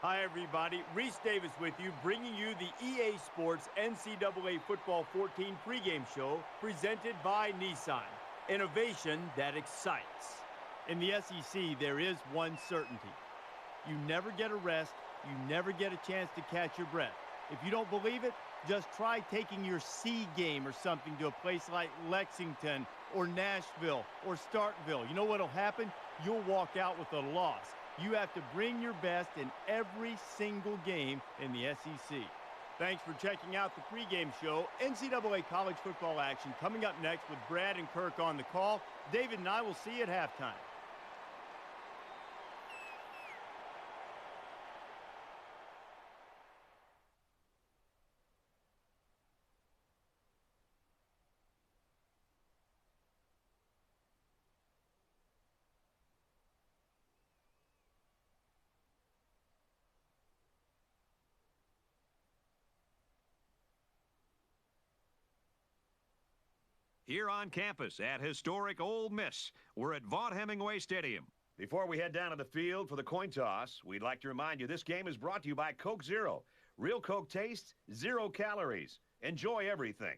Hi, everybody. Reese Davis with you, bringing you the EA Sports NCAA Football 14 pregame show presented by Nissan. Innovation that excites. In the SEC, there is one certainty. You never get a rest. You never get a chance to catch your breath. If you don't believe it, just try taking your C game or something to a place like Lexington or Nashville or Starkville. You know what'll happen? You'll walk out with a loss. You have to bring your best in every single game in the SEC. Thanks for checking out the pregame show. NCAA college football action coming up next with Brad and Kirk on the call. David and I will see you at halftime. Here on campus at historic Ole Miss, we're at Vaught Hemingway Stadium. Before we head down to the field for the coin toss, we'd like to remind you this game is brought to you by Coke Zero. Real Coke tastes, 0 calories. Enjoy everything.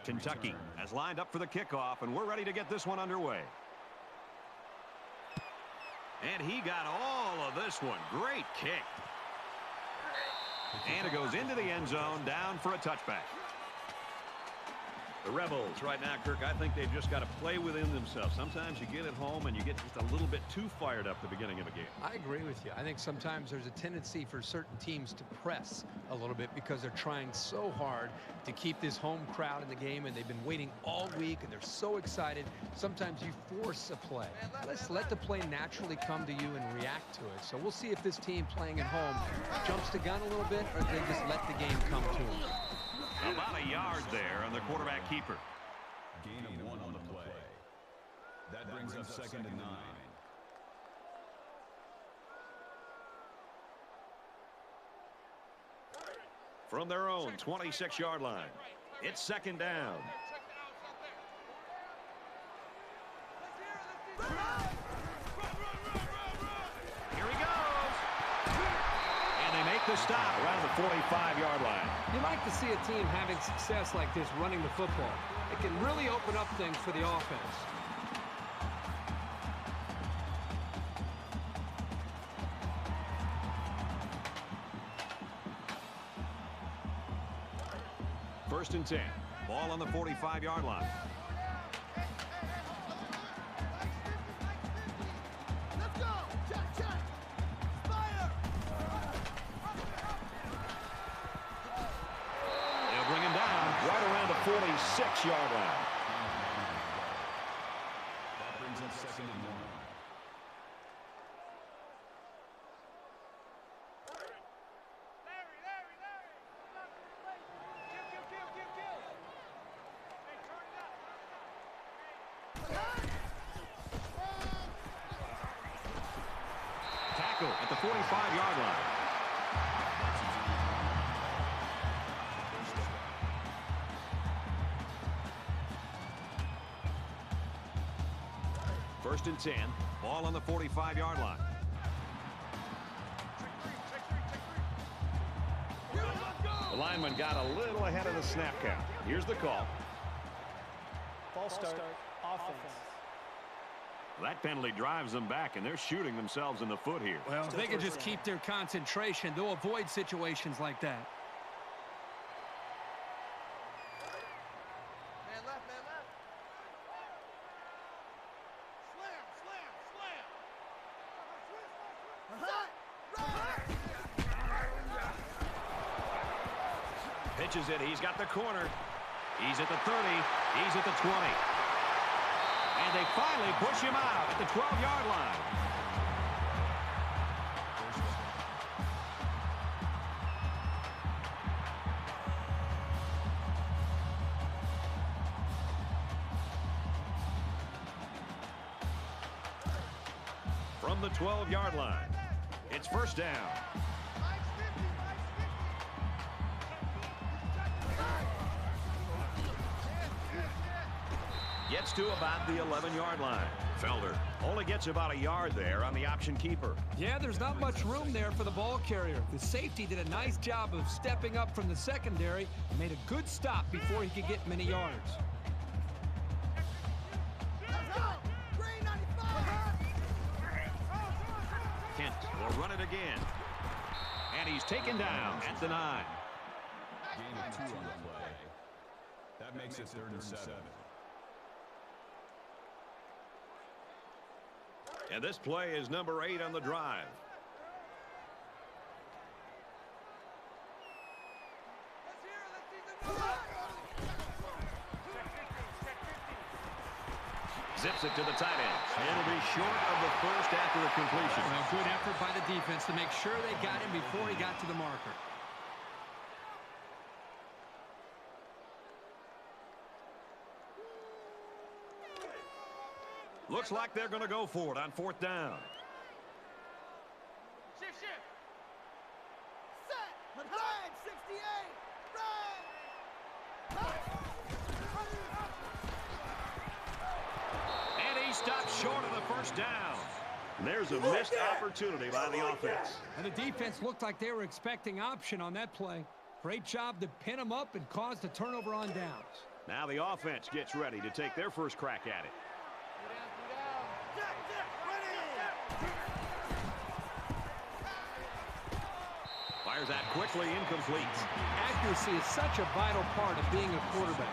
Kentucky has lined up for the kickoff, and we're ready to get this one underway. And he got all of this one. Great kick. And it goes into the end zone, down for a touchback. The Rebels right now, Kirk, I think they've just got to play within themselves. Sometimes you get at home and you get just a little bit too fired up at the beginning of a game. I agree with you. I think sometimes there's a tendency for certain teams to press a little bit because they're trying so hard to keep this home crowd in the game, and they've been waiting all week, and they're so excited. Sometimes you force a play. Let's let the play naturally come to you and react to it. So we'll see if this team playing at home jumps the gun a little bit, or they just let the game come to them. About a yard there on the quarterback keeper. Gain of 1 on the play. That brings up 2nd and 9. From their own 26-yard line, it's 2nd down. Here he goes. And they make the stop Around the 45-yard line. You like to see a team having success like this running the football. It can really open up things for the offense. First and 10. Ball on the 45-yard line. Let's go! Check, check! Fire! They'll bring him down. Right around the 46-yard line. That brings up 2nd and 1. Tackle at the 45-yard line. First and 10. Ball on the 45-yard line. The lineman got a little ahead of the snap count. Here's the call. False start, offense. That penalty drives them back, and they're shooting themselves in the foot here. Well, if they can just keep their concentration, they'll avoid situations like that. Man left, man left. Slam, slam, slam. Pitches it. He's got the corner. He's at the 30. He's at the 20. And they finally push him out at the 12-yard line. From the 12-yard line, it's first down. Gets to about the 11-yard line. Felder only gets about a yard there on the option keeper. Yeah, there's not much room there for the ball carrier. The safety did a nice job of stepping up from the secondary and made a good stop before he could get many yards. Kent will run it again. And he's taken down at the 9. Gain of 2 on the play. That makes it 3rd and 7. And this play is number 8 on the drive. Zips it to the tight end. It'll be short of the first after the completion. Well, good effort by the defense to make sure they got him before he got to the marker. Looks like they're going to go for it on 4th down. Shift, shift. Set. Line 68. Run. And he stops short of the first down. And there's a missed opportunity by the offense. And the defense looked like they were expecting option on that play. Great job to pin him up and cause the turnover on downs. Now the offense gets ready to take their first crack at it. Fires that quickly, incomplete. Accuracy is such a vital part of being a quarterback.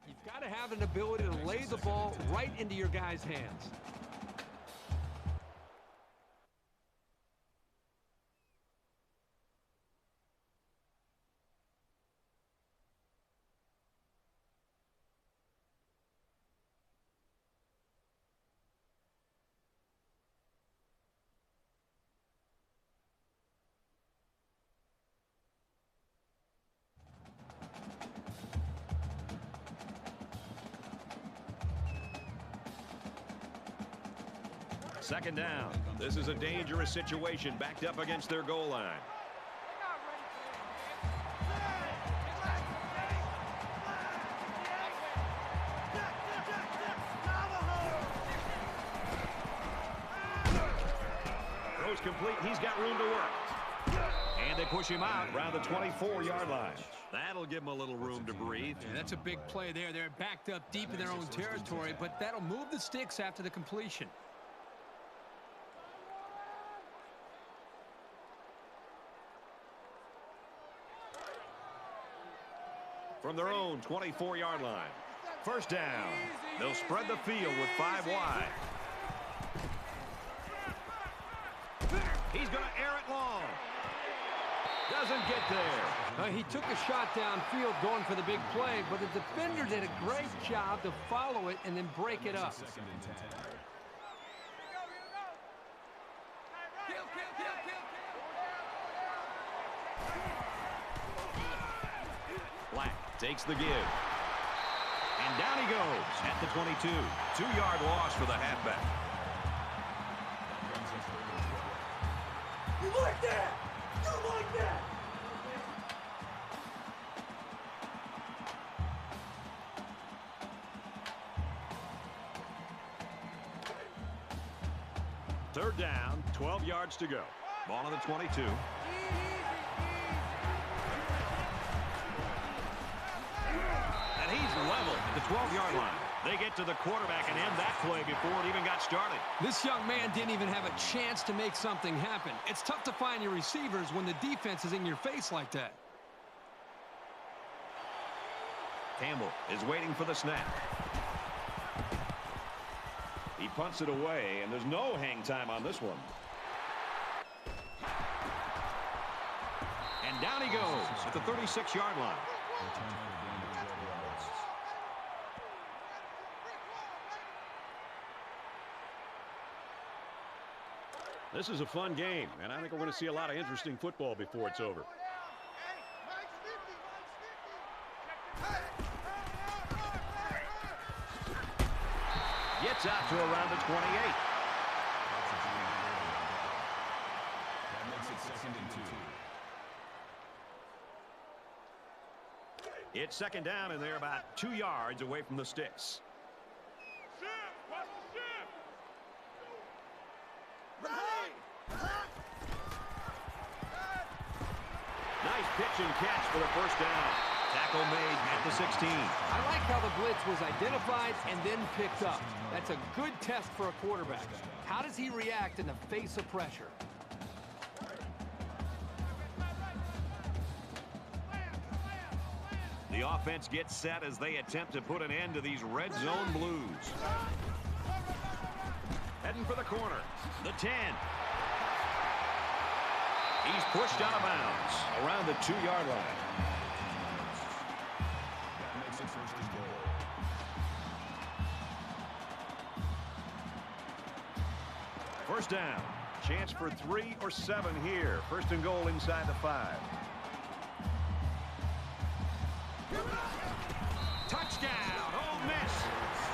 You've got to have an ability to lay the ball right into your guys' hands. Second down. This is a dangerous situation backed up against their goal line. Throws complete. He's got room to work. And they push him out around the 24-yard line. That'll give him a little room to breathe. Yeah, that's a big play there. They're backed up deep in their own territory, but that'll move the sticks after the completion. From their own 24-yard line. First down. They'll spread the field with 5 wide. He's going to air it long. Doesn't get there. He took a shot downfield going for the big play, but the defender did a great job to follow it and then break it up. Black takes the give. And down he goes at the 22. 2-yard loss for the halfback. You like that? You like that? Third down, 12 yards to go. Ball on the 22. And he's level at the 12-yard line. They get to the quarterback and end that play before it even got started. This young man didn't even have a chance to make something happen. It's tough to find your receivers when the defense is in your face like that. Campbell is waiting for the snap. He punts it away, and there's no hang time on this one. And down he goes at the 36-yard line. This is a fun game, and I think we're going to see a lot of interesting football before it's over. Gets out to around the 28. That makes it 2nd and 2. It's second down, and they're about 2 yards away from the sticks. Nice pitch and catch for the first down. Tackle made at the 16. I like how the blitz was identified and then picked up. That's a good test for a quarterback. How does he react in the face of pressure? The offense gets set as they attempt to put an end to these red zone blues. Heading for the corner. The 10. He's pushed out of bounds around the 2-yard line. First down. Chance for 3 or 7 here. First and goal inside the 5. Touchdown, Ole Miss.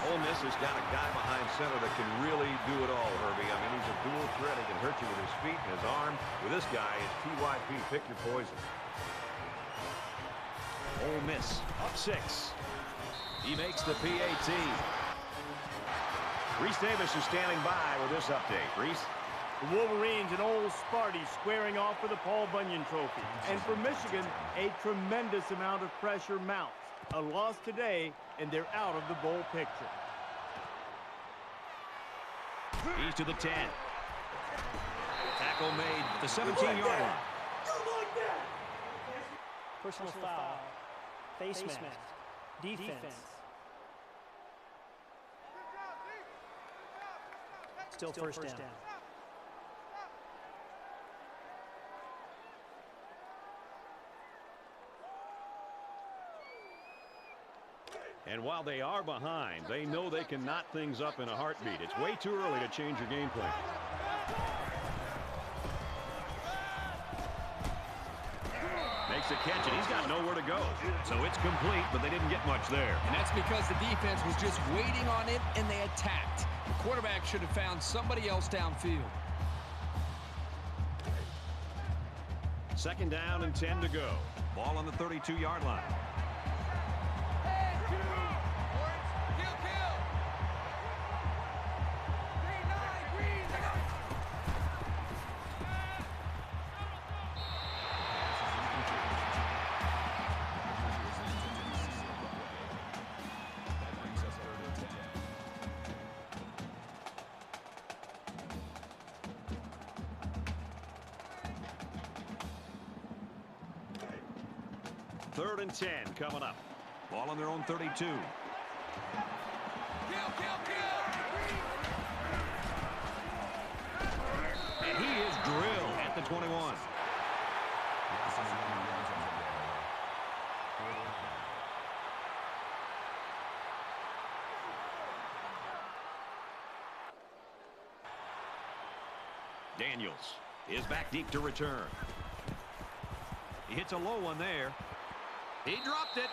Ole Miss has got a guy behind center that can really do it all, Herbie. I mean, he's a dual threat. He can hurt you with his feet and his arm. With this guy, it's TYP. Pick your poison. Ole Miss up 6. He makes the PAT. Reese Davis is standing by with this update. Reese? The Wolverines and Old Sparty squaring off for the Paul Bunyan Trophy. And for Michigan, a tremendous amount of pressure mounts. A loss today, and they're out of the bowl picture. He's to the 10. Tackle made at the 17-yard line. Personal foul. Face mask. Defense. Still first down. And while they are behind, they know they can knot things up in a heartbeat. It's way too early to change your game plan. Makes a catch, and he's got nowhere to go. So it's complete, but they didn't get much there. And that's because the defense was just waiting on it, and they attacked. The quarterback should have found somebody else downfield. Second down and 10 to go. Ball on the 32-yard line. Third and 10 coming up. Ball on their own 32. And he is drilled at the 21. Daniels is back deep to return. He hits a low one there. He dropped it.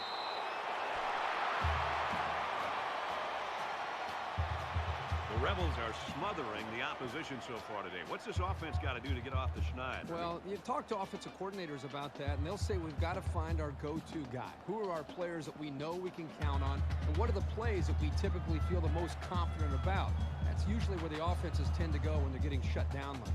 The Rebels are smothering the opposition so far today. What's this offense got to do to get off the schneid? Well, you talk to offensive coordinators about that, and they'll say we've got to find our go-to guy. Who are our players that we know we can count on, and what are the plays that we typically feel the most confident about? That's usually where the offenses tend to go when they're getting shut down like this.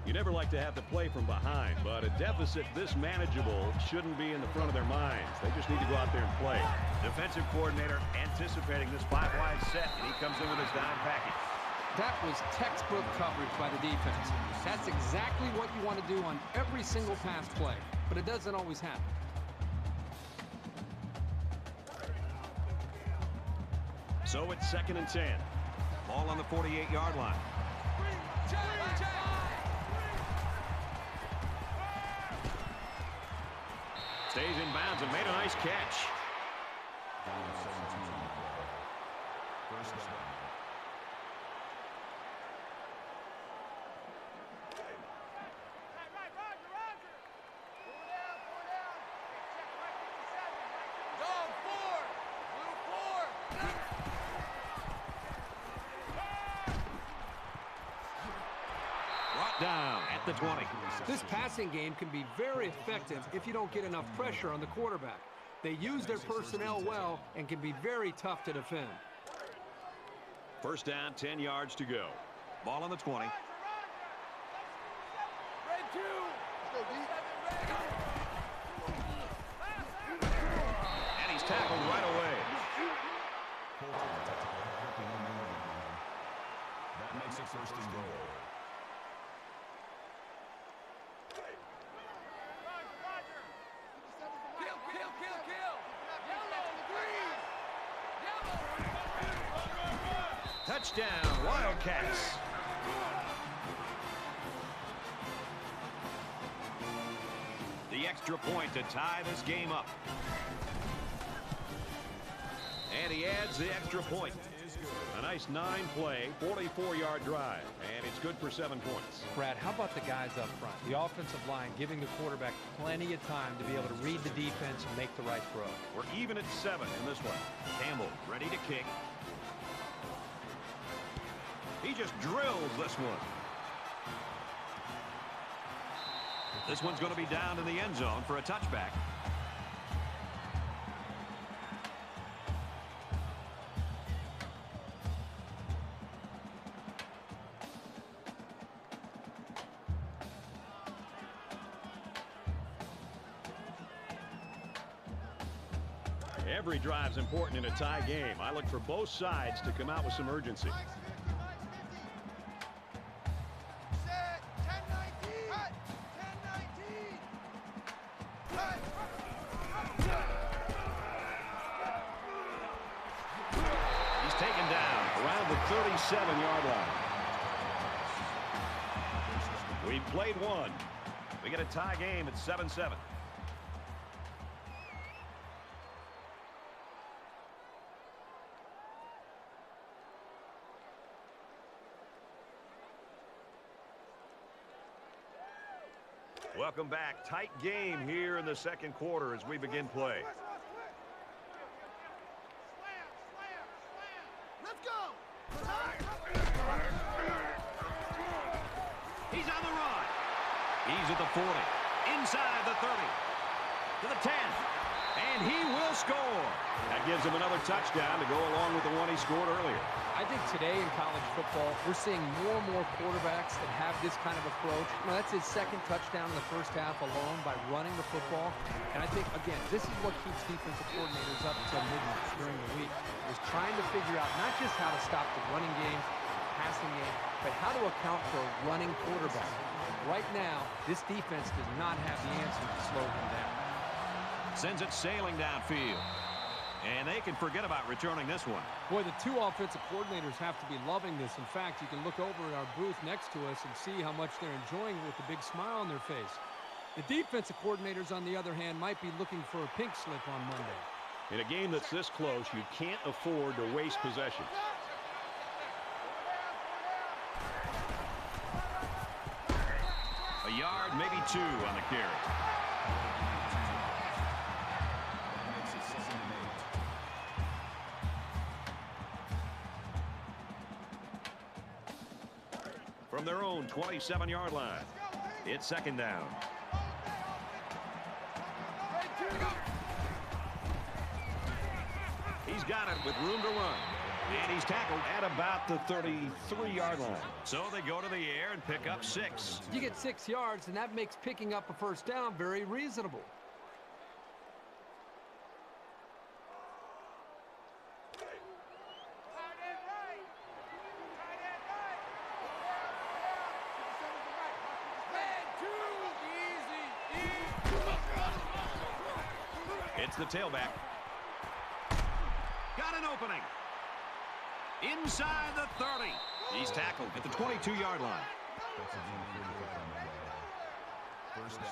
You never like to have to play from behind, but a deficit this manageable shouldn't be in the front of their minds. They just need to go out there and play. Defensive coordinator anticipating this 5-wide set, and he comes in with his dime package. That was textbook coverage by the defense. That's exactly what you want to do on every single pass play, but it doesn't always happen. So it's second and 10. Ball on the 48-yard line. Stays in bounds and made a nice catch. First down. Down at the 20. This passing game can be very effective if you don't get enough pressure on the quarterback. They use their personnel well and can be very tough to defend. First down, 10 yards to go. Ball on the 20. And he's tackled right away. That makes it first and goal. Touchdown, Wildcats. The extra point to tie this game up. And he adds the extra point. A nice 9-play, 44-yard drive, and it's good for 7 points. Brad, how about the guys up front? The offensive line giving the quarterback plenty of time to be able to read the defense and make the right throw. We're even at 7 in this one. Campbell ready to kick. He just drills this one. This one's going to be down in the end zone for a touchback. Every drive's important in a tie game. I look for both sides to come out with some urgency. He's taken down Around the 37-yard line. We played one. We get a tie game at 7-7. Welcome back. Tight game here in the second quarter as we begin play. Let's go. He's on the run. He's at the 40. Inside the 30. To the 10. And he will score. That gives him another touchdown to go along with the one he scored earlier. I think today in college football, we're seeing more and more quarterbacks that have this kind of approach. You know, that's his second touchdown in the first half alone by running the football. And I think, again, this is what keeps defensive coordinators up until midnight during the week, is trying to figure out not just how to stop the running game, passing game, but how to account for a running quarterback. Right now, this defense does not have the answer to slow him down. Sends it sailing downfield. And they can forget about returning this one. Boy, the two offensive coordinators have to be loving this. In fact, you can look over at our booth next to us and see how much they're enjoying it with a big smile on their face. The defensive coordinators, on the other hand, might be looking for a pink slip on Monday. In a game that's this close, you can't afford to waste possessions. A yard, maybe 2 on the carry. From their own 27-yard line, it's second down. He's got it with room to run. And he's tackled at about the 33-yard line. So they go to the air and pick up 6. You get 6 yards, and that makes picking up a first down very reasonable. It's the tailback. Got an opening. Inside the 30. He's tackled at the 22-yard line. First down.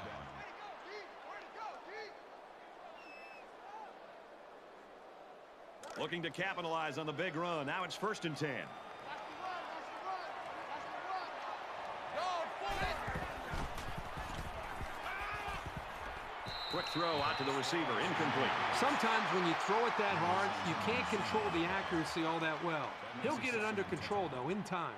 Looking to capitalize on the big run. Now it's 1st and 10. Quick throw out to the receiver. Incomplete. Sometimes when you throw it that hard, you can't control the accuracy all that well. He'll get it under control, though, in time.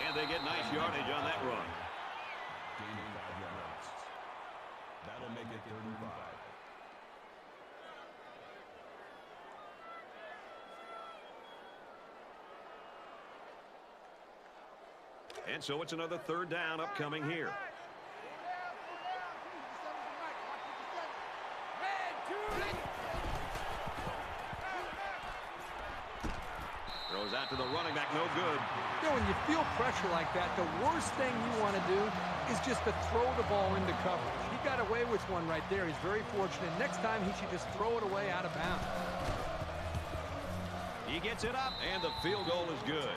And they get nice yardage on that run. Gain of 5 yards. That'll make it 35. And so it's another 3rd down upcoming here. Throws out to the running back, no good. You know, when you feel pressure like that, the worst thing you want to do is just to throw the ball into coverage. He got away with one right there. He's very fortunate. Next time, he should just throw it away out of bounds. He gets it up. And the field goal is good.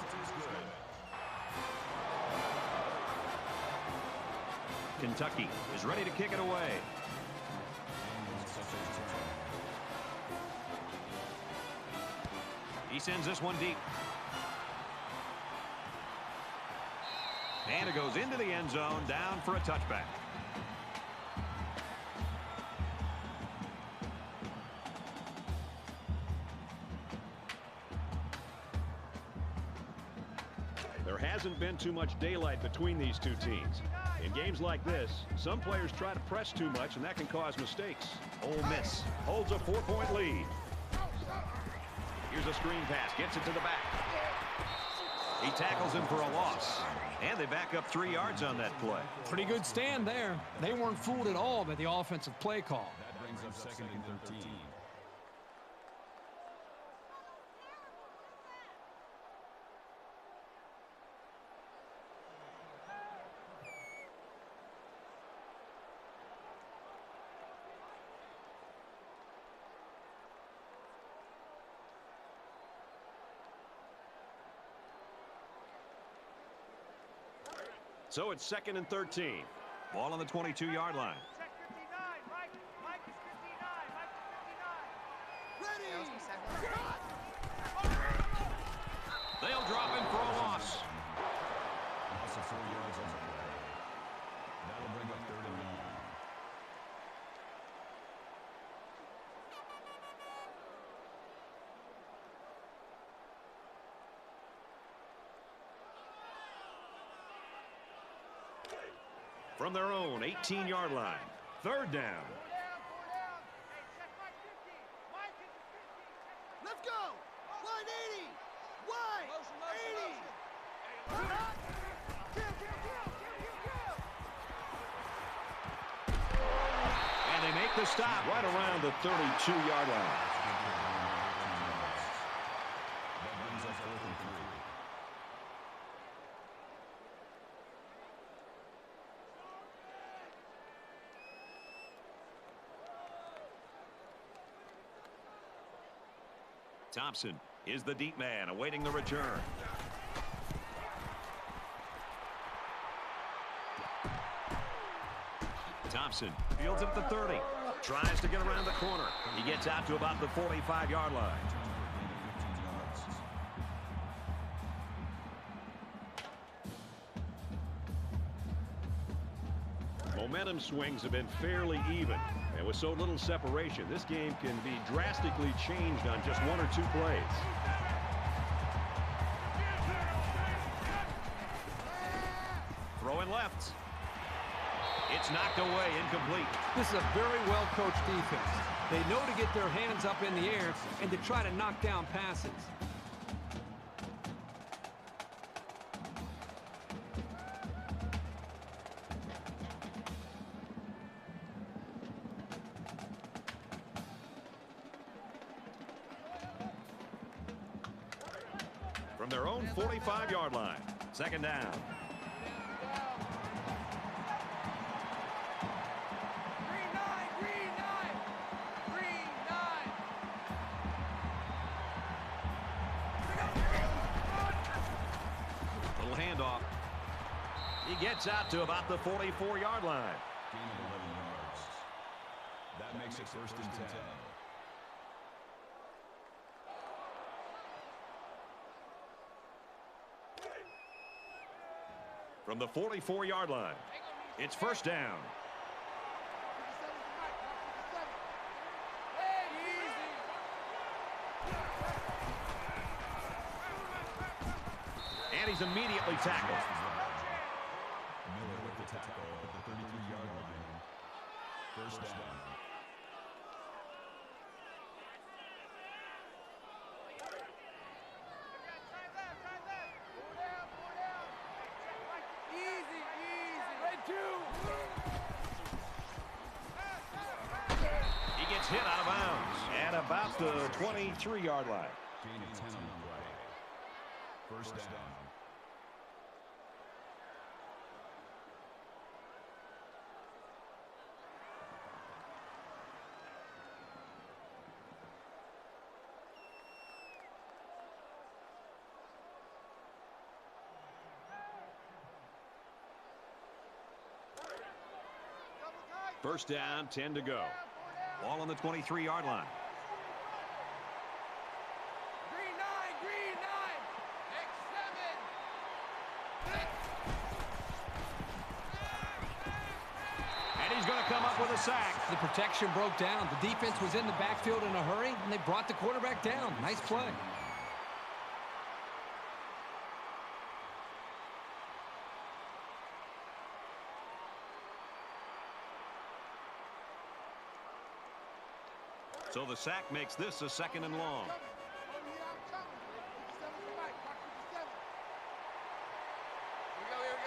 Kentucky is ready to kick it away. He sends this one deep. And it goes into the end zone, down for a touchback. There hasn't been too much daylight between these two teams. In games like this, some players try to press too much, and that can cause mistakes. Ole Miss holds a 4-point lead. Here's a screen pass, gets it to the back. He tackles him for a loss. And they back up 3 yards on that play. Pretty good stand there. They weren't fooled at all by the offensive play call. That brings up 2nd and 13. So it's 2nd and 13. Ball on the 22-yard line. Check 59. Mike is 59. Mike is 59. Ready. They'll drop him for a loss. Also 4 yards on the play. That'll bring up 3rd and 9. From their own 18-yard line. 3rd down. Hey, check Mike 50. Mike is 50. Let's go. Line 80. Wide. 80. And they make the stop. Right around the 32-yard line. That brings up 4th and 3. Thompson is the deep man awaiting the return. Thompson fields it at the 30. Tries to get around the corner. He gets out to about the 45-yard line. Momentum swings have been fairly even. And with so little separation, this game can be drastically changed on just 1 or 2 plays. Throwing left. It's knocked away, incomplete. This is a very well-coached defense. They know to get their hands up in the air and to try to knock down passes. From their own 45-yard line. 2nd down. Little handoff. He gets out to about the 44-yard line. Gain of 11 yards. That makes it 1st and 10. From the 44-yard line. It's 1st down. And he's immediately tackled. Miller with the tackle at the 33-yard line. 1st down. He gets hit out of bounds at about the 23-yard line. Gain of 10 on the play. 1st down. First down, 10 to go. Ball on the 23-yard line. Green 9, green 9. X7. And he's going to come up with a sack. The protection broke down. The defense was in the backfield in a hurry, and they brought the quarterback down. Nice play. So the sack makes this a 2nd and long. Here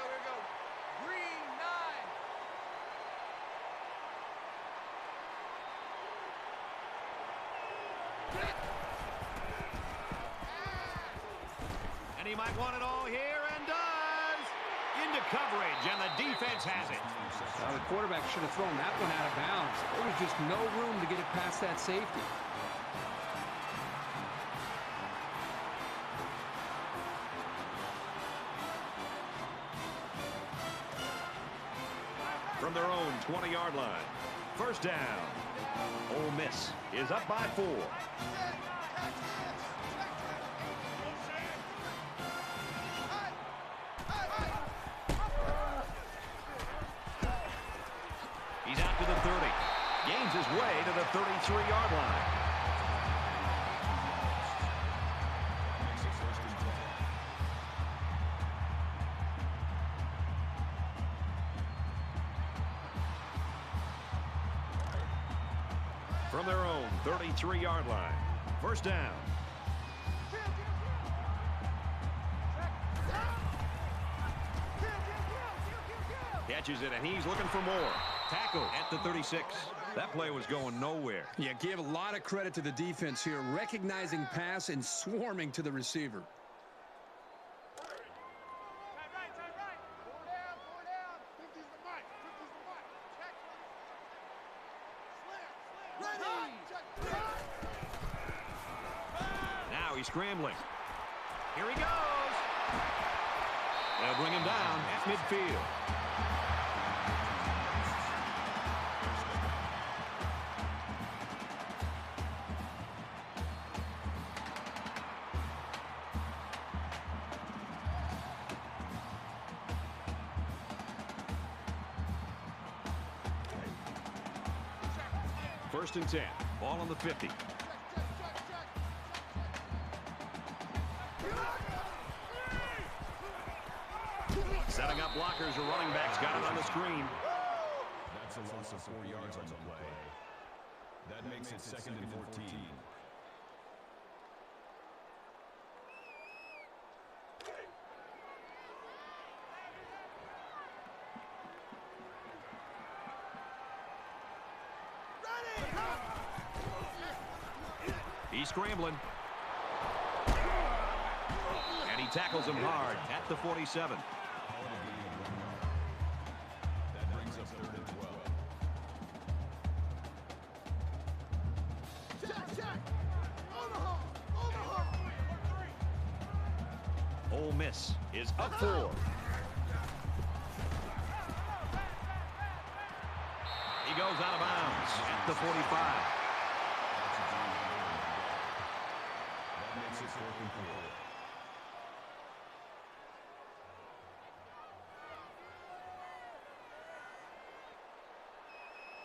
we go. Green 9. And he might want it all here, and does. Into coverage, and the defense has it. The quarterback should have thrown that one out of bounds. There was just no room to get it past that safety. From their own 20-yard line. First down. Ole Miss is up by 4. He's out to the 30. Gains his way to the 33-yard line. From their own 33-yard line. First down. Catches it, and he's looking for more. Tackle at the 36. That play was going nowhere. Yeah, give a lot of credit to the defense here, recognizing pass and swarming to the receiver. Four down. 50's the mic. Ready. Now he's scrambling. Here he goes. They'll bring him down at midfield. First and 10. Ball on the 50. Setting up blockers. A running back's got it on the screen. That's a loss of 4 yards on the play. That makes it 2nd and 14. He's scrambling. And he tackles him hard at the 47. That brings up 3rd and 12. Check. Omaha. Ole Miss is up 4. He goes out of bounds at the 45. That makes it 4th and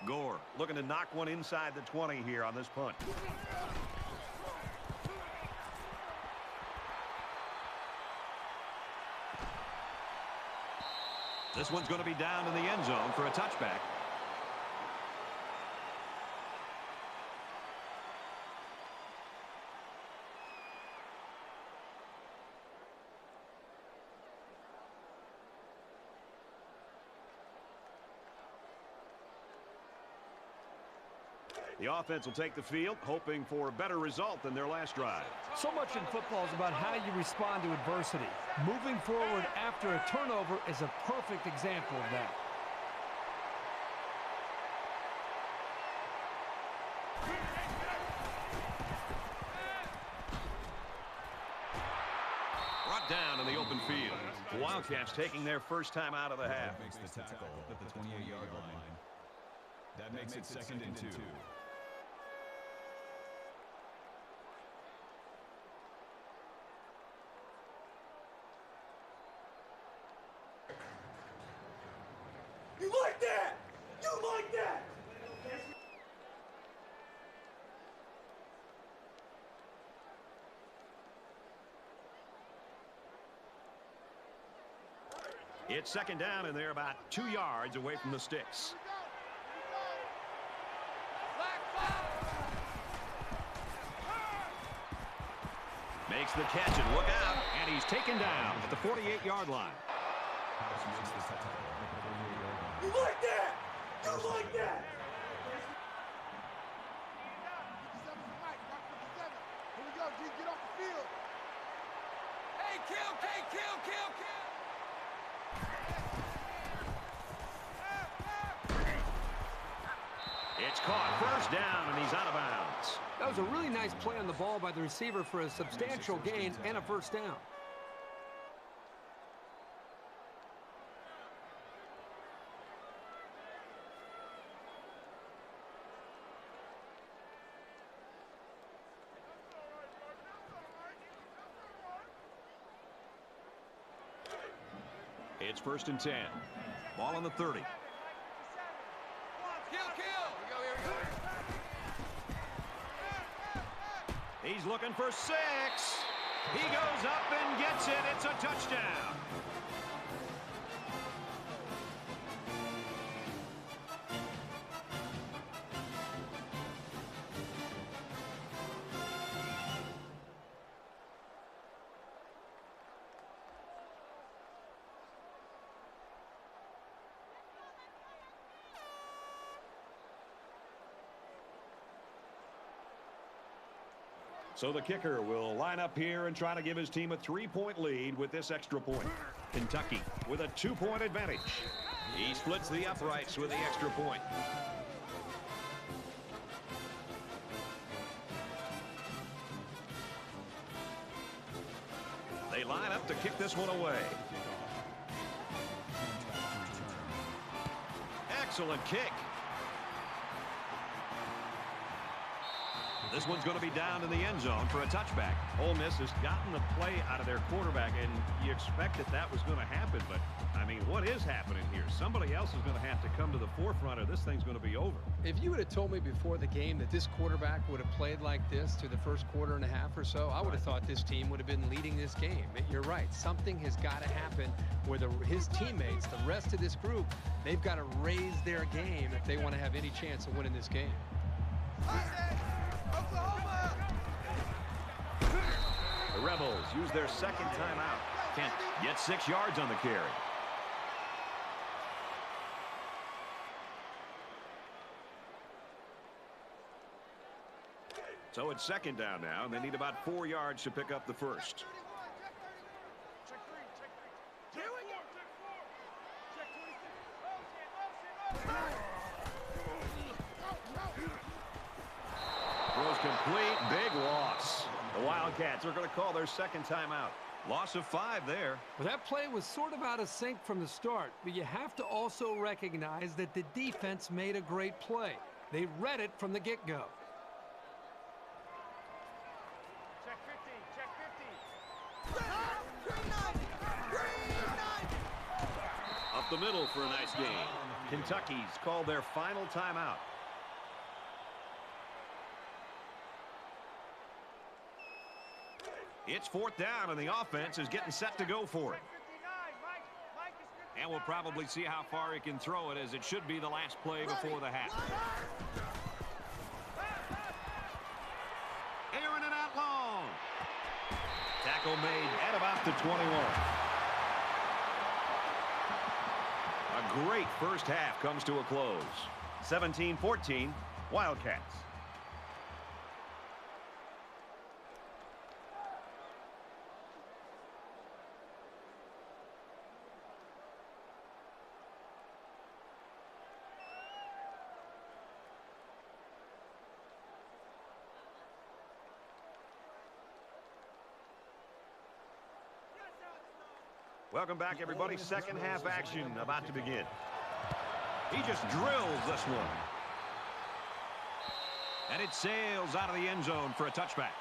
4. Gore looking to knock one inside the 20 here on this punt. This one's going to be down in the end zone for a touchback. The offense will take the field, hoping for a better result than their last drive. So much in football is about how you respond to adversity. Moving forward after a turnover is a perfect example of that. Brought down in the open field. The Wildcats taking their first time out of the half. Makes the tackle at the 28-yard line. That makes it 2nd and 2. You like that? You like that? It's 2nd down, and they're about 2 yards away from the sticks. Makes the catch, and look out. And he's taken down at the 48-yard line. You like that? You like that? Here we go, G. Get off the field. Hey, kill. It's caught. 1st down, and he's out of bounds. That was a really nice play on the ball by the receiver for a substantial gain and a 1st down. It's 1st and 10. Ball on the 30. He's looking for 6. He goes up and gets it. It's a touchdown. So the kicker will line up here and try to give his team a 3-point lead with this extra point. Kentucky with a 2-point advantage. He splits the uprights with the extra point. They line up to kick this one away. Excellent kick. This one's going to be down in the end zone for a touchback. Ole Miss has gotten the play out of their quarterback, and you expect that was going to happen. But, I mean, what is happening here? Somebody else is going to have to come to the forefront, or this thing's going to be over. If you would have told me before the game that this quarterback would have played like this through the first quarter and a half or so, I would have thought this team would have been leading this game. You're right. Something has got to happen where his teammates, the rest of this group, they've got to raise their game if they want to have any chance of winning this game. The Rebels use their 2nd timeout. Kent gets 6 yards on the carry. So it's 2nd down now, and they need about 4 yards to pick up the 1st. Throws complete. Big loss. The Wildcats are going to call their 2nd timeout. Loss of 5 there. Well, that play was sort of out of sync from the start, but you have to also recognize that the defense made a great play. They read it from the get-go. Check 50. Green knife. Up the middle for a nice game. Kentucky's called their final timeout. It's 4th down, and the offense is getting set to go for it. And we'll probably see how far he can throw it, as it should be the last play before the half. Airing it out long. Tackle made at about the 21. A great first half comes to a close. 17-14, Wildcats. Welcome back, everybody. 2nd half action about to begin. He just drills this one. And it sails out of the end zone for a touchback.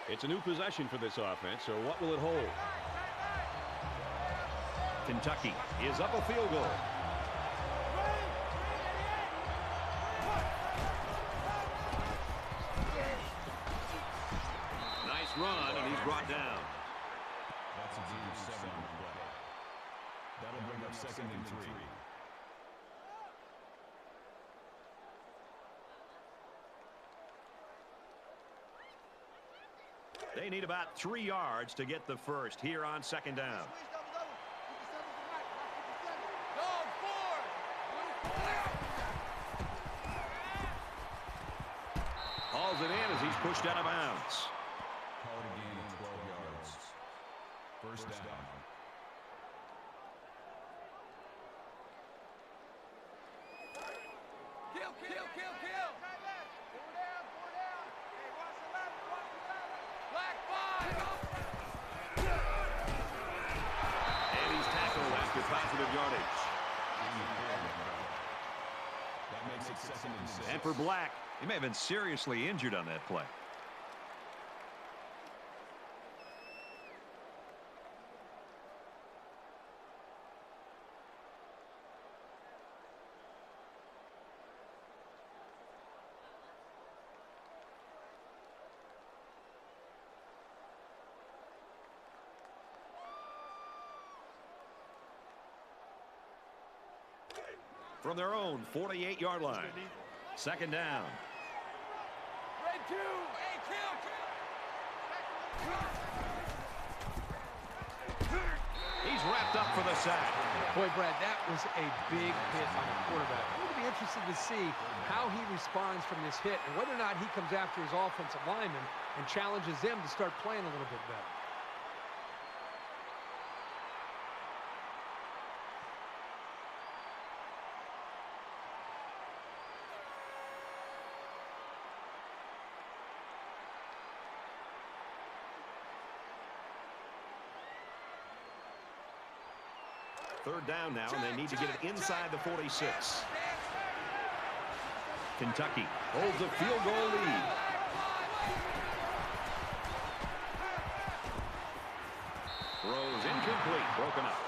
It's a new possession for this offense, so what will it hold? Kentucky is up a field goal. Nice run, and he's brought down. That's a deep 7 on the play. That'll bring up 2nd and 3. They need about 3 yards to get the first here on 2nd down. Hauls it in as he's pushed out of bounds. Call it a gain of 12 yards. First down. Kill, kill, kill, kill. Four down, four down. Hey, watch the left, watch the left. Black 5. And he's tackled after positive yardage. That makes it 2nd and 6. And for Black, he may have been seriously injured on that play. From their own 48-yard line. 2nd down. Red 2. Hey, kill, kill. He's wrapped up for the sack. Boy, Brad, that was a big hit on the quarterback. I'm going to be interested to see how he responds from this hit and whether or not he comes after his offensive lineman and challenges them to start playing a little bit better. Third down now, and they need to get it inside the 46. Kentucky holds a field goal lead. Throws incomplete, broken up.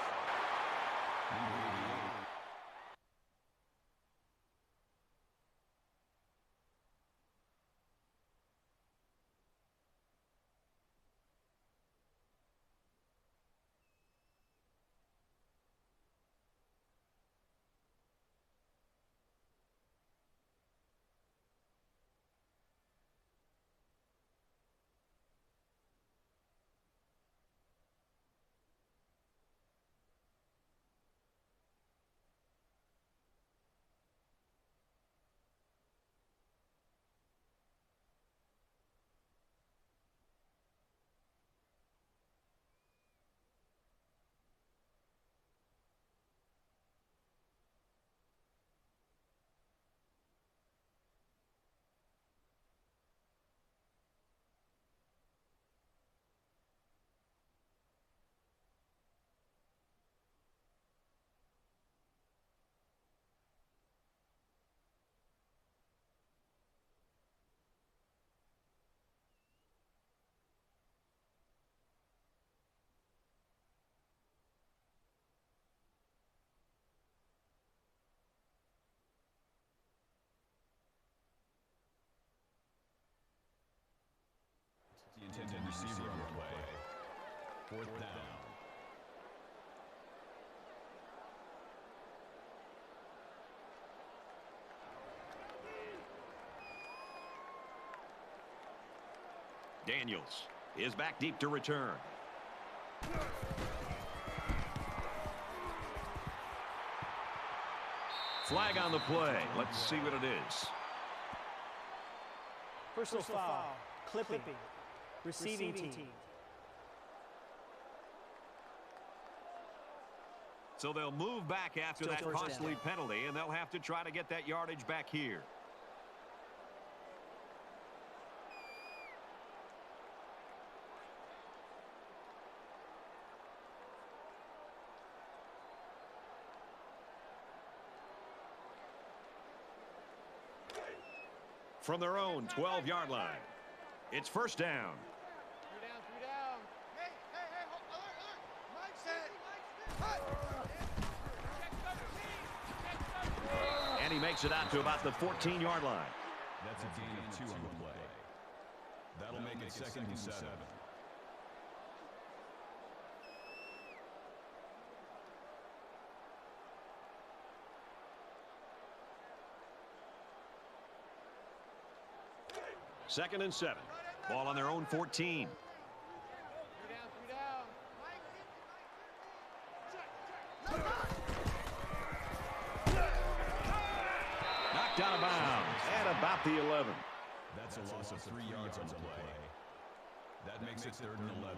The intended receiver on the play. 4th down. Daniels is back deep to return. Flag on the play. Let's see what it is. Personal foul. Clipping. Receiving team. So they'll move back after Still that first costly down. penalty, and they'll have to try to get that yardage back here. From their own 12-yard line, it's first down. Three down. Hey, alert. Mike set. And he makes it out to about the 14-yard line. That's a gain of 2 on the play. That'll make it 2nd and 7. Second and 7. Ball on their own 14. Three down. Knocked out of bounds at about the 11. That's a loss of 3 yards on the play. That makes it 3rd and 11.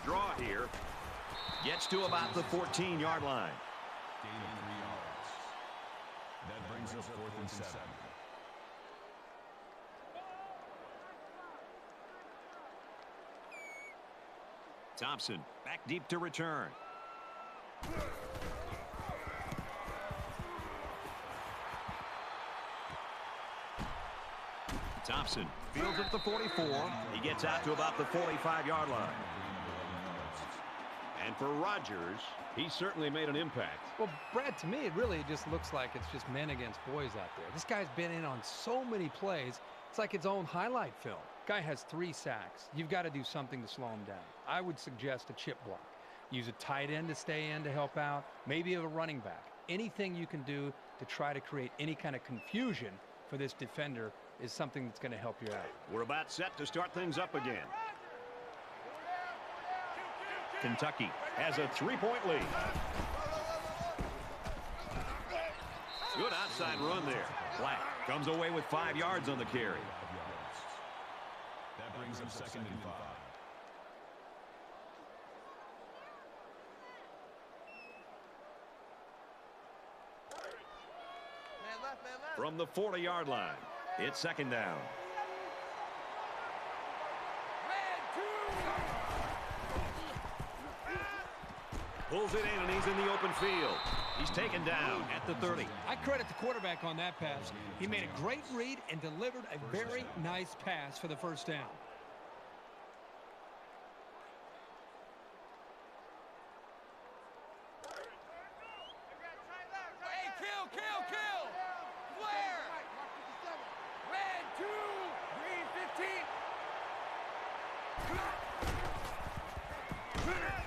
Draw here. Gets to about the 14-yard line. Gain of 3 yards. That brings us 4th and 7. Thompson back deep to return. Thompson fields at the 44. He gets out to about the 45-yard line. And for Rodgers, he certainly made an impact. Well, Brad, to me, it really just looks like it's just men against boys out there. This guy's been in on so many plays. It's like its own highlight film. Guy has 3 sacks. You've got to do something to slow him down. I would suggest a chip block. Use a tight end to stay in to help out. Maybe a running back. Anything you can do to try to create any kind of confusion for this defender is something that's going to help you out. We're about set to start things up again. Kentucky has a 3-point lead. Good outside run there. Black comes away with 5 yards on the carry. That brings up 2nd and 5. From the 40-yard line, it's 2nd down. Pulls it in, and he's in the open field. He's taken down at the 30. I credit the quarterback on that pass. He made a great read and delivered a very nice pass for the first down. Kill! Flare! Red 2! Green 15!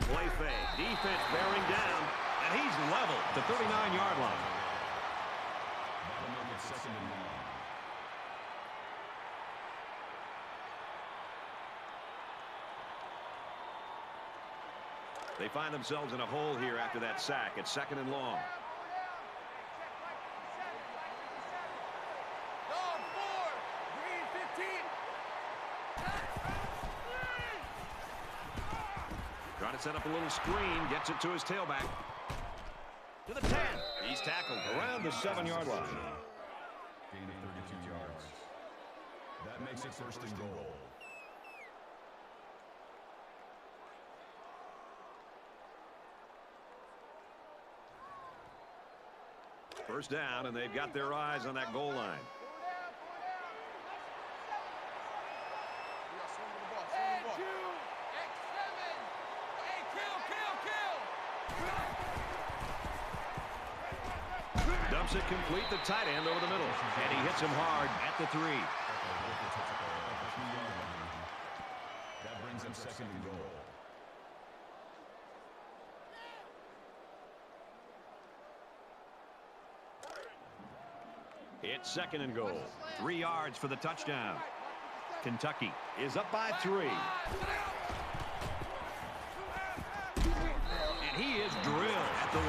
Play fake. Defense bearing down, and he's level at the 39-yard line. That'll make it 2nd and 9. They find themselves in a hole here after that sack. It's 2nd and long. Dog 4! Green 15! Trying to set up a little screen. Gets it to his tailback. To the 10. He's tackled around the 7-yard line. Gain of 32 yards. That makes it 1st and goal. First down, and they've got their eyes on that goal line. Red 2! X7! Hey, kill! Dumps it complete, the tight end over the middle. And he hits him hard at the 3. That brings him 2nd and goal. It's 2nd and goal. 3 yards for the touchdown. Kentucky is up by 3. And he is drilled at the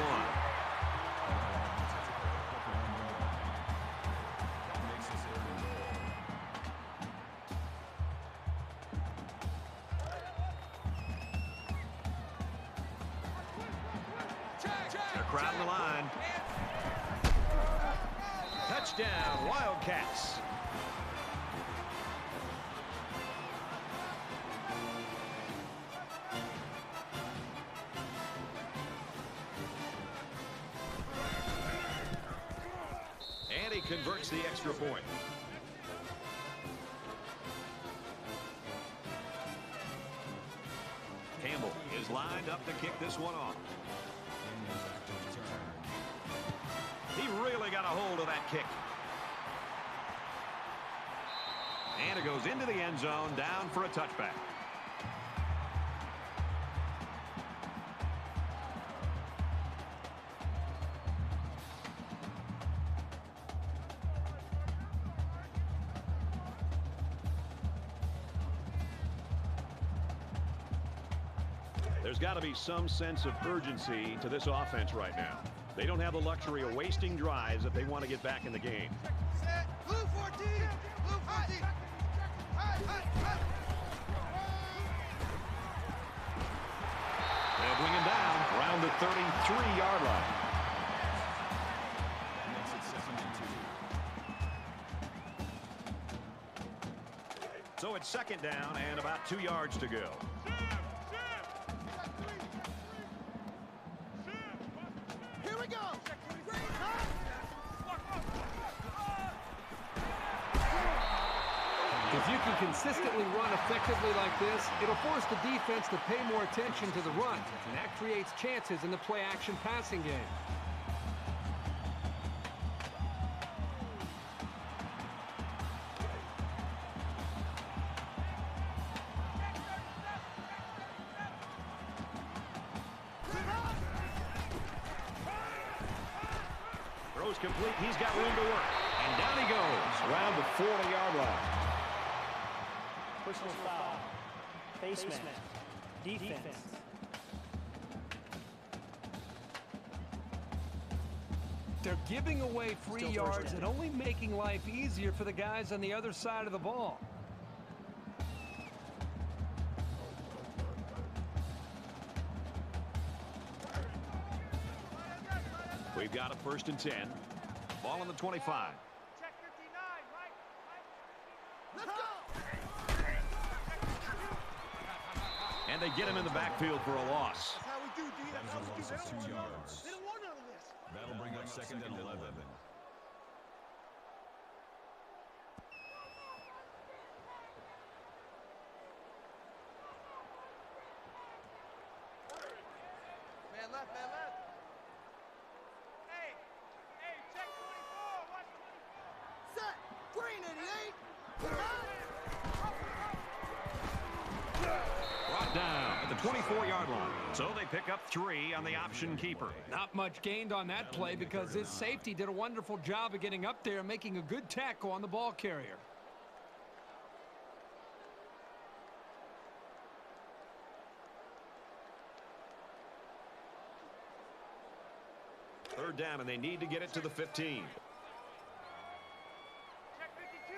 crowding the line. Touchdown, Wildcats. And he converts the extra point. Campbell is lined up to kick this one off. He really got a hold of that kick. And it goes into the end zone, down for a touchback. There's got to be some sense of urgency to this offense right now. They don't have the luxury of wasting drives if they want to get back in the game. Set. Blue 14. Blue 14. They'll bring him down around the 33-yard line. Makes it 2nd and 2. So it's 2nd down and about 2 yards to go. Here we go. If you can consistently run effectively like this, it'll force the defense to pay more attention to the run, and that creates chances in the play-action passing game. Throws complete. He's got room to work. And down he goes around the 40-yard line. Personal foul. Face mask. Defense. They're giving away free Still yards first and down. only making life easier for the guys on the other side of the ball. We've got a 1st and 10. Ball on the 25. Check 59, Mike. Let's go. And they get him in the backfield for a loss. That's how we do, D. That's how we do. Loss of 2 yards. They don't want none of this. That'll bring up 2nd and 11. Man left, man left. Hey, check 24. Watch 24. Set. Green 88. Brought down at the 24-yard line. So they pick up 3 on the option keeper. Not much gained on that play because this safety did a wonderful job of getting up there and making a good tackle on the ball carrier. Third down, and they need to get it to the 15. Check 52.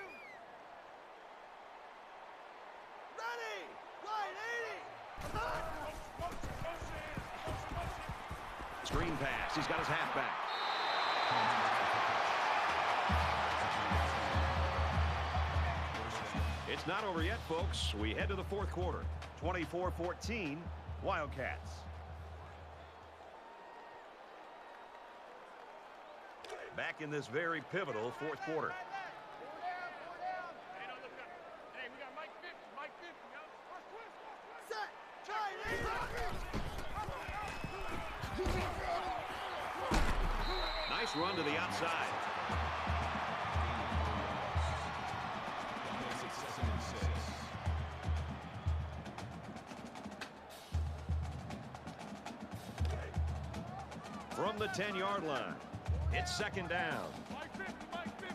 Ready. Line 80. Screen pass. He's got his halfback. It's not over yet, folks. We head to the 4th quarter. 24-14, Wildcats. Back in this very pivotal 4th quarter. Hey, don't look up. Hey, we got Mike 50. Mike 50, yo. Set. Line 80. Nice run to the outside. That makes it 2nd and 6. From the 10-yard line, it's 2nd down. Mike 50, Mike 50.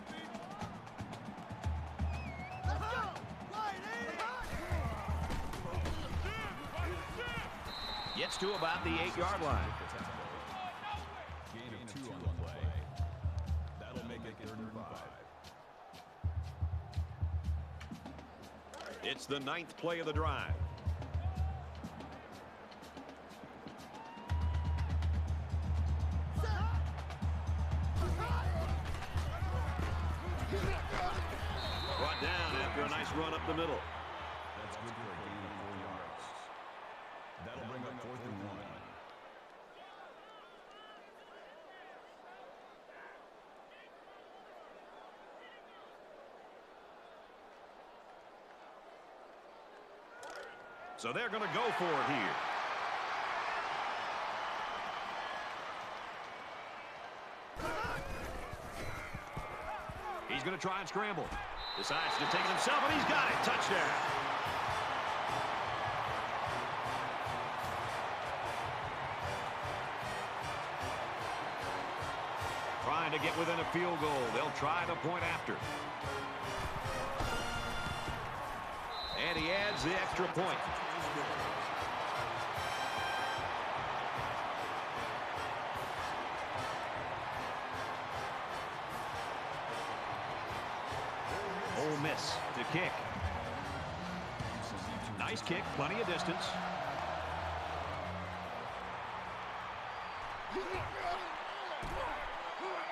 Let's go. Line 80. Gets to about the 8-yard line. Gain of 2 on the play. That'll make it 3rd and 5. It's the 9th play of the drive. after a nice run up the middle. That's good for a gain of 4 yards. That'll bring up 4th and 1. So they're going to go for it here. He's going to try and scramble. Decides to take it himself, and he's got it. Touchdown. Trying to get within a field goal. They'll try the point after. And he adds the extra point. Ole Miss to kick. Nice kick, plenty of distance.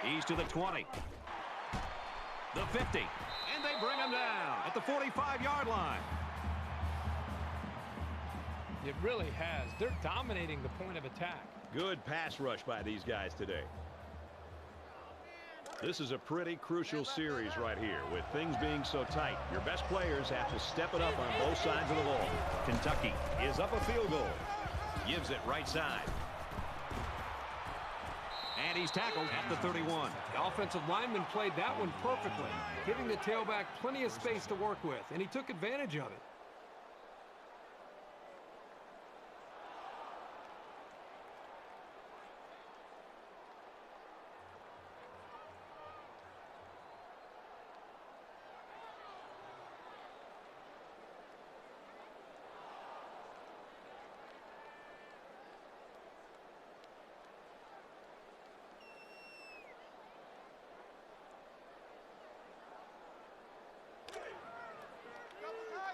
He's to the 20. The 50. And they bring him down at the 45-yard line. It really has. They're dominating the point of attack. Good pass rush by these guys today. This is a pretty crucial series right here with things being so tight. Your best players have to step it up on both sides of the ball. Kentucky is up a field goal. Gives it right side. And he's tackled at the 31. The offensive lineman played that one perfectly, giving the tailback plenty of space to work with, and he took advantage of it.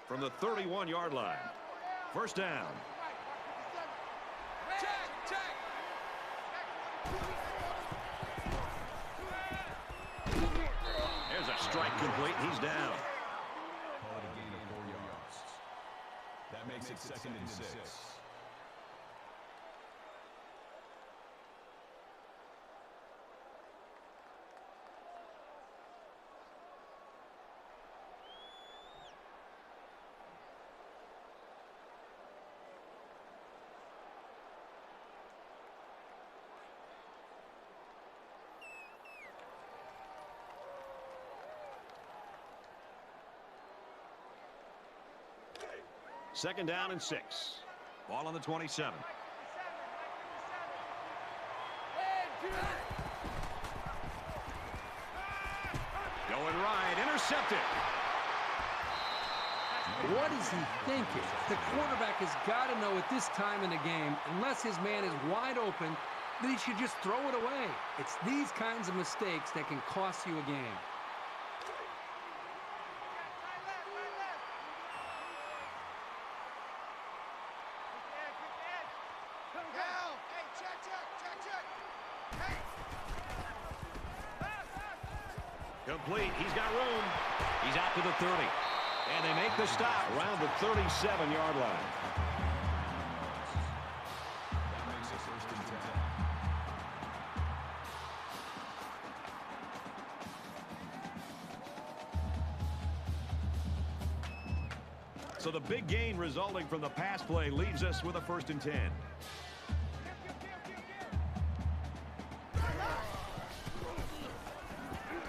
From the 31-yard line. First down. There's a strike complete. He's down. Call it a gain of 4 yards. That makes it 2nd and 6. Second down and 6. Ball on the 27. Going right, intercepted. What is he thinking? The quarterback has got to know at this time in the game, unless his man is wide open, that he should just throw it away. It's these kinds of mistakes that can cost you a game. Complete. He's got room. He's out to the 30. And they make the stop around the 37-yard line. That makes it 1st and 10. So the big gain resulting from the pass play leaves us with a 1st and 10.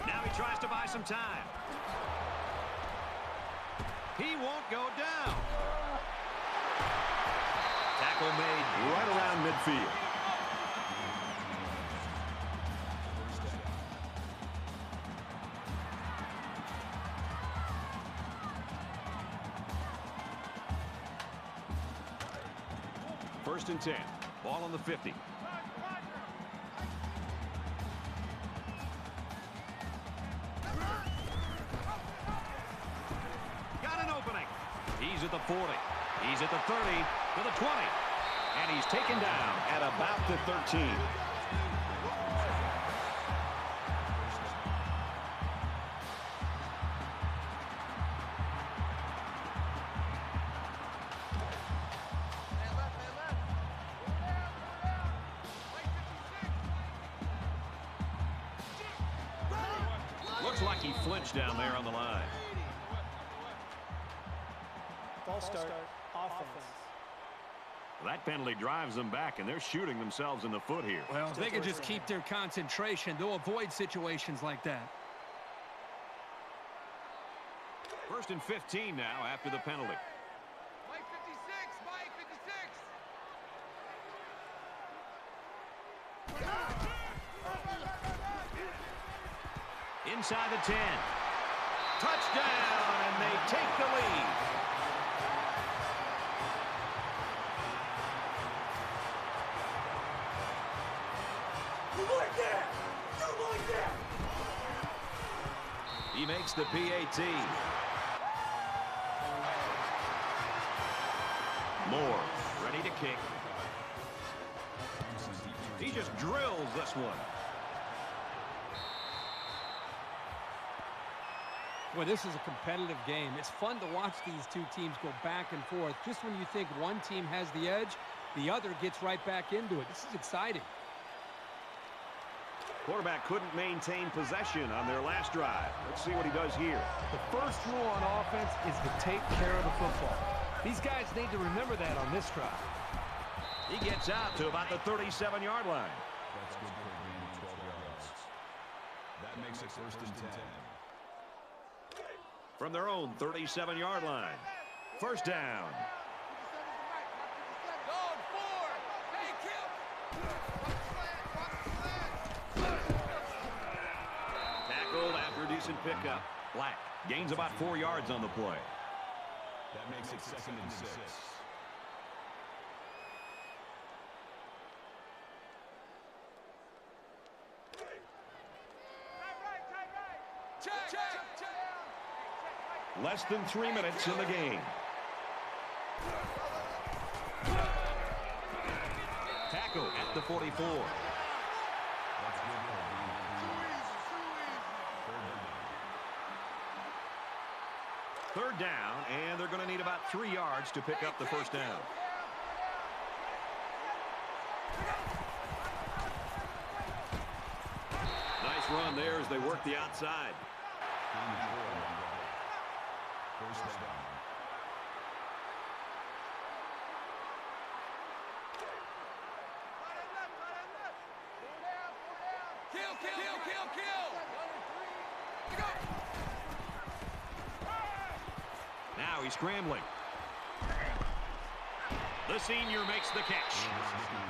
Now he tries to buy some time. He won't go down. Tackle made right around midfield. First and 10. Ball on the 50. Got an opening. He's at the 40. He's at the 30 to the 20. And he's taken down at about the 13. Looks like he flinched down there on the line. False start, offense. That penalty drives them back, and they're shooting themselves in the foot here. Well, if they can just keep their concentration, they'll avoid situations like that. 1st and 15 now after the penalty. Mike 56, Mike 56. Inside the 10. Touchdown, and they take the lead. He makes the PAT. Moore ready to kick. He just drills this one. Well, this is a competitive game. It's fun to watch these two teams go back and forth. Just when you think one team has the edge, the other gets right back into it. This is exciting. Quarterback couldn't maintain possession on their last drive. Let's see what he does here. The first rule on offense is to take care of the football. These guys need to remember that on this drive. He gets out to about the 37-yard line. That's good for a gain of 12 yards. That makes it 1st and 10. From their own 37-yard line. 1st down. Zone 4. Hey, kill. Tackled after a decent pickup. Black gains about 4 yards on the play. That makes it 2nd and 6. Less than 3 minutes in the game. Tackle at the 44. That's good for a gain of 3rd down, and they're going to need about 3 yards to pick up the 1st down. Nice run there as they work the outside. gain of 4 on the play. 1st down. Now he's scrambling. The senior makes the catch.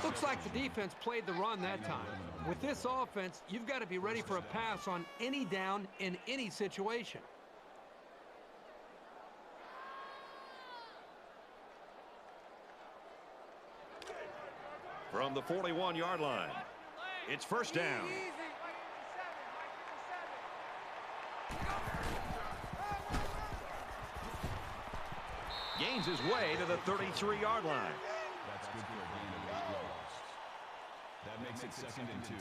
Looks like the defense played the run that time. With this offense, you've got to be ready for a pass on any down in any situation. From the 41-yard line, it's 1st down. Gains his way to the 33-yard line. That's good for a gain of 8 yards. That makes it 2nd and 2.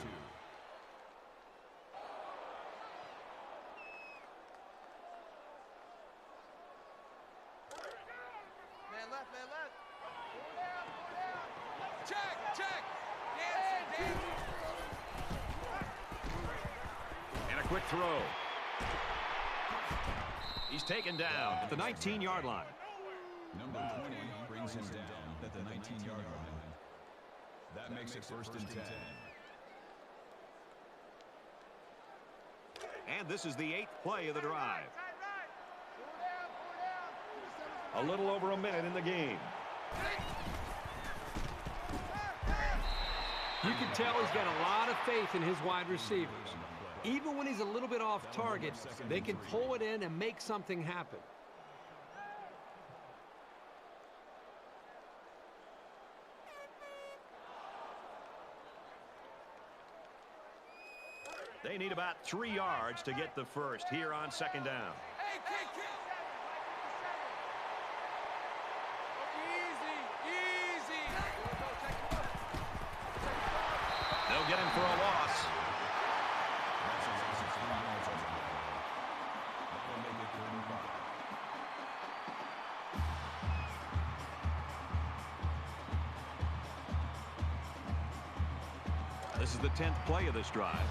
Man left, man left. Check, check. Dance. And a quick throw. He's taken down at the 19-yard line. Number 20 brings him down at the 19-yard line. That makes it 1st and 10. And this is the 8th play of the drive. A little over a minute in the game. You can tell he's got a lot of faith in his wide receivers. Even when he's a little bit off target, they can pull it in and make something happen. They need about 3 yards to get the first here on 2nd down. Hey, kick. Easy. They'll get him for a loss. That's a loss of 3 yards on the play. That'll make it 3rd and 5. This is the 10th play of this drive.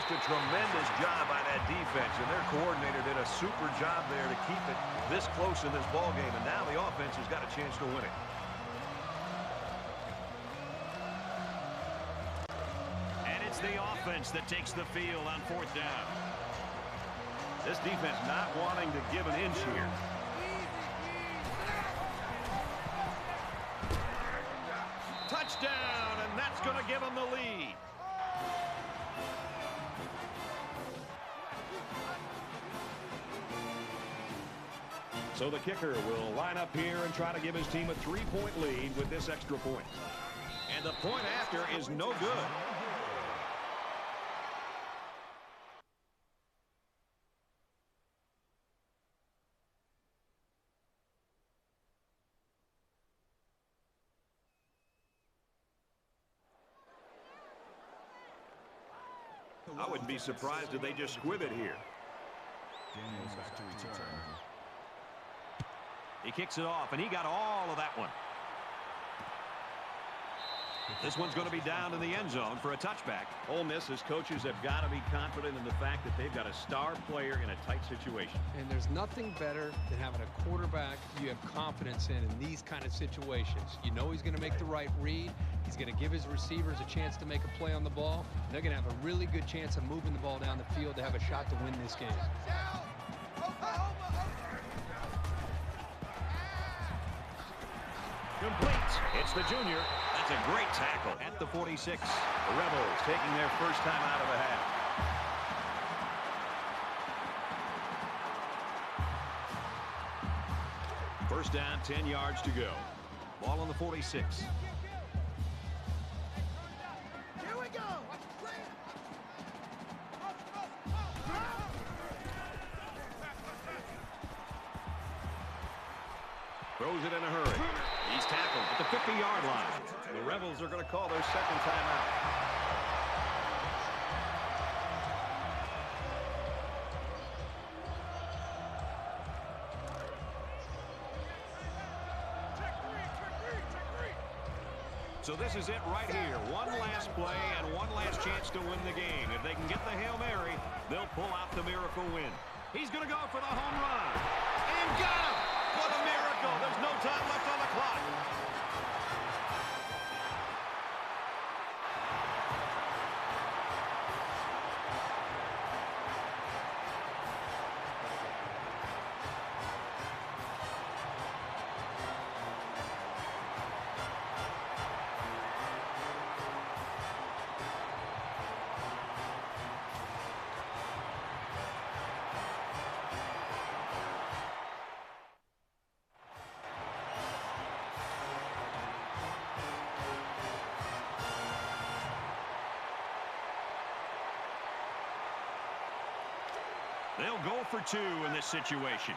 Just a tremendous job by that defense, and their coordinator did a super job there to keep it this close in this ball game, and now the offense has got a chance to win it. And it's the offense that takes the field on 4th down. This defense not wanting to give an inch here. Touchdown, and that's going to give them the lead. So the kicker will line up here and try to give his team a 3-point lead with this extra point. And the point after is no good. I wouldn't be surprised if they just squib it here. Daniels back to return. He kicks it off, and he got all of that one. This one's going to be down in the end zone for a touchback. Ole Miss's coaches have got to be confident in the fact that they've got a star player in a tight situation. And there's nothing better than having a quarterback you have confidence in these kind of situations. You know he's going to make the right read. He's going to give his receivers a chance to make a play on the ball. They're going to have a really good chance of moving the ball down the field to have a shot to win this game. Complete. It's the junior. That's a great tackle at the 46. The Rebels taking their first time out of the half. First down, 10 yards to go. Ball on the 46. Here we go. Throws it in a hurry. He's tackled at the 50-yard line. The Rebels are going to call their second timeout. So this is it right here. One last play and one last chance to win the game. If they can get the Hail Mary, they'll pull out the miracle win. He's going to go for the home run. And got him! What a miracle! There's no time left on the clock. They'll go for two in this situation.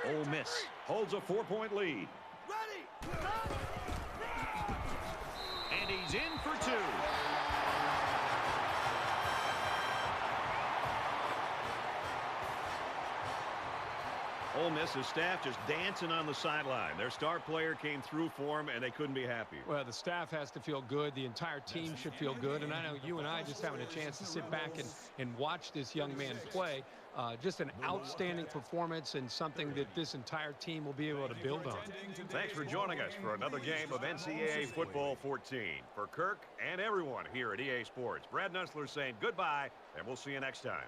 Ole Miss holds a 4-point lead. Ready. And he's in for two. Ole Miss's staff just dancing on the sideline. Their star player came through for them, and they couldn't be happier. Well, the staff has to feel good. The entire team should feel good. And I know you and I just having a chance to sit back and watch this young man play. Just an outstanding performance and something that this entire team will be able to build on. Thanks for joining us for another game of NCAA Football 14. For Kirk and everyone here at EA Sports, Brad Nessler saying goodbye, and we'll see you next time.